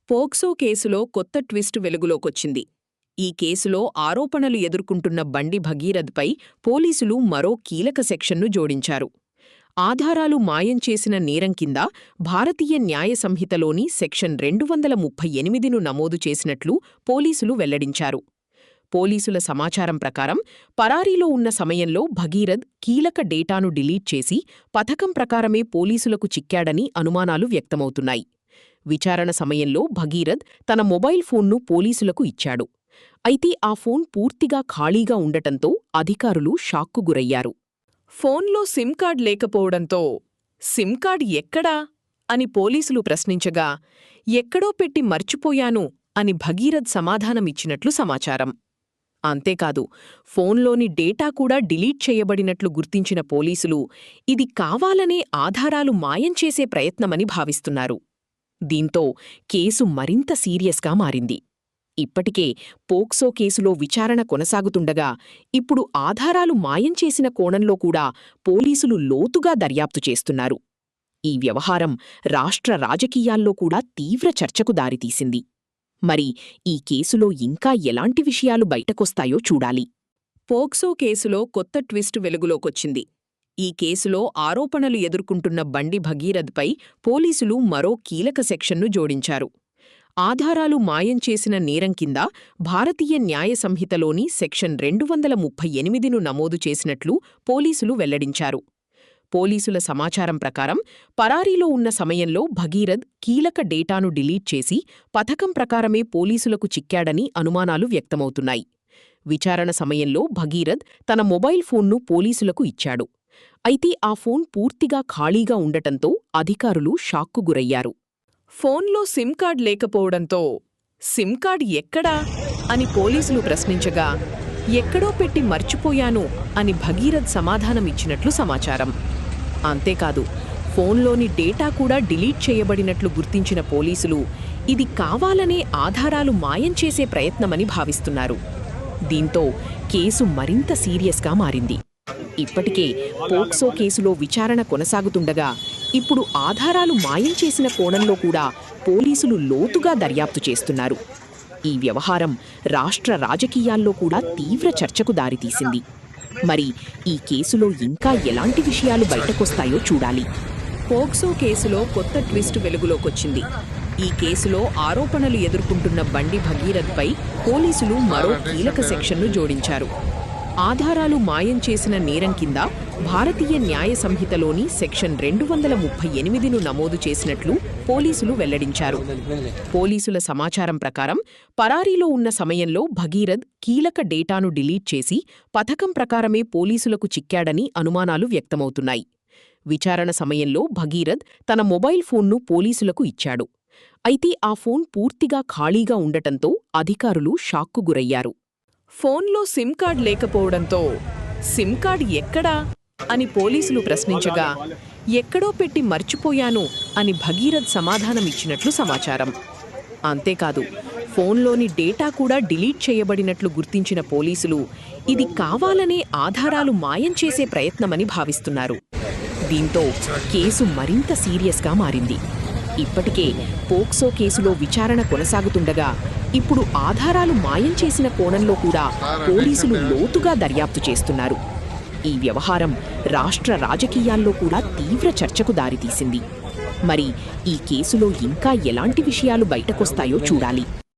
POCSO కేసులో కొత్త twist వెలుగులోకొచ్చింది. ఈ కేసులో ఆరోపణలు ఎదుర్కొంటున్న బండి భగీరథ్పై పోలీసులు మరో కీలక సెక్షన్ను జోడించారు. ఆధారాలు మాయం చేసిన నేరం కింద భారతీయ న్యాయ సంహితలోని సెక్షన్ 238ను నమోదు చేసినట్లు పోలీసులు వెల్లడించారు. పోలీసుల సమాచారం ప్రకారం పరారీలో ఉన్న సమయంలో భగీరథ్ కీలక డేటాను డిలీట్ చేసి పథకం ప్రకారమే పోలీసులకు చిక్కాడని అనుమానాలు వ్యక్తమవుతున్నాయి. విచారణ సమయంలో భగీరథ్ తన మొబైల్ ఫోన్ను పోలీసులకు ఇచ్చాడు. అయితే ఆ ఫోన్ పూర్తిగా ఖాళీగా ఉండటంతో అధికారులు షాక్కు గురయ్యారు. ఫోన్లో సిమ్ కార్డ్ లేకపోవడంతో సిమ్ కార్డ్ ఎక్కడా అని పోలీసులు ప్రశ్నించగా, ఎక్కడో పెట్టి మర్చిపోయాను అని భగీరథ్ సమాధానమిచ్చినట్లు సమాచారం. అంతేకాదు, ఫోన్లోని డేటా కూడా డిలీట్ చేయబడినట్లు గుర్తించిన పోలీసులు ఇది కావాలనే ఆధారాలు మాయం చేసే ప్రయత్నమని భావిస్తున్నారు. దీంతో కేసు మరింత సీరియస్గా మారింది. ఇప్పటికే పోక్సో కేసులో విచారణ కొనసాగుతుండగా ఇప్పుడు ఆధారాలు మాయం చేసిన కోణంలో కూడా పోలీసులు లోతుగా దర్యాప్తు చేస్తున్నారు. ఈ వ్యవహారం రాష్ట్ర రాజకీయాల్లో కూడా తీవ్ర చర్చకు దారితీసింది. మరి ఈ కేసులో ఇంకా ఎలాంటి విషయాలు బయటకొస్తాయో చూడాలి. పోక్సో కేసులో కొత్త ట్విస్ట్ వెలుగులోకొచ్చింది. ఈ కేసులో ఆరోపణలు ఎదుర్కొంటున్న బండి భగీరథ్పై పోలీసులు మరో కీలక సెక్షన్ను జోడించారు. ఆధారాలు మాయం చేసిన నేరం కింద భారతీయ న్యాయ సంహితలోని సెక్షన్ 238ను నమోదు చేసినట్లు పోలీసులు వెల్లడించారు. పోలీసుల సమాచారం ప్రకారం పరారీలో ఉన్న సమయంలో భగీరథ్ కీలక డేటాను డిలీట్ చేసి పథకం ప్రకారమే పోలీసులకు చిక్కాడని అనుమానాలు వ్యక్తమవుతున్నాయి. విచారణ సమయంలో భగీరథ్ తన మొబైల్ ఫోన్ను పోలీసులకు ఇచ్చాడు. అయితే ఆ ఫోన్ పూర్తిగా ఖాళీగా ఉండటంతో అధికారులు షాక్కు గురయ్యారు. ఫోన్లో సిమ్ కార్డ్ లేకపోవడంతో సిమ్ కార్డ్ ఎక్కడా అని పోలీసులు ప్రశ్నించగా, ఎక్కడో పెట్టి మర్చిపోయాను అని భగీరథ్ సమాధానమిచ్చినట్లు సమాచారం. అంతేకాదు, ఫోన్లోని డేటా కూడా డిలీట్ చేయబడినట్లు గుర్తించిన పోలీసులు ఇది కావాలనే ఆధారాలు మాయం చేసే ప్రయత్నమని భావిస్తున్నారు. దీంతో కేసు మరింత సీరియస్గా మారింది. ఇప్పటికే పోక్సో కేసులో విచారణ కొనసాగుతుండగా ఇప్పుడు ఆధారాలు మాయం చేసిన కోణంలో కూడా పోలీసులు లోతుగా దర్యాప్తు చేస్తున్నారు. ఈ వ్యవహారం రాష్ట్ర రాజకీయాల్లో కూడా తీవ్ర చర్చకు దారితీసింది. మరి ఈ కేసులో ఇంకా ఎలాంటి విషయాలు బయటకొస్తాయో చూడాలి. పోక్సో కేసులో కొత్త ట్విస్ట్ వెలుగులోకొచ్చింది. ఈ కేసులో ఆరోపణలు ఎదుర్కొంటున్న బండి భగీరథ్పై పోలీసులు మరో కీలక సెక్షన్ను జోడించారు. ఆధారాలు మాయం చేసిన నేరం కింద భారతీయ న్యాయ సంహితలోని సెక్షన్ 238ను నమోదు చేసినట్లు పోలీసులు వెల్లడించారు. పోలీసుల సమాచారం ప్రకారం పరారీలో ఉన్న సమయంలో భగీరథ్ కీలక డేటాను డిలీట్ చేసి పథకం ప్రకారమే పోలీసులకు చిక్కాడని అనుమానాలు వ్యక్తమవుతున్నాయి. విచారణ సమయంలో భగీరథ్ తన మొబైల్ ఫోన్ను పోలీసులకు ఇచ్చాడు. అయితే ఆ ఫోన్ పూర్తిగా ఖాళీగా ఉండటంతో అధికారులు షాక్కు గురయ్యారు. ఫోన్లో సిమ్ కార్డ్ లేకపోవడంతో సిమ్ కార్డ్ ఎక్కడా అని పోలీసులు ప్రశ్నించగా, ఎక్కడో పెట్టి మర్చిపోయాను అని భగీరథ్ సమాధానమిచ్చినట్లు సమాచారం. అంతేకాదు, ఫోన్లోని డేటా కూడా డిలీట్ చేయబడినట్లు గుర్తించిన పోలీసులు ఇది కావాలనే ఆధారాలు మాయం చేసే ప్రయత్నమని భావిస్తున్నారు. దీంతో కేసు మరింత సీరియస్గా మారింది. ఇప్పటికే పోక్సో కేసులో విచారణ కొనసాగుతుండగా ఇప్పుడు ఆధారాలు మాయం చేసిన కోణంలో కూడా పోలీసులు లోతుగా దర్యాప్తు చేస్తున్నారు. ఈ వ్యవహారం రాష్ట్ర రాజకీయాల్లో కూడా తీవ్ర చర్చకు దారితీసింది. మరి ఈ కేసులో ఇంకా ఎలాంటి విషయాలు బయటకొస్తాయో చూడాలి.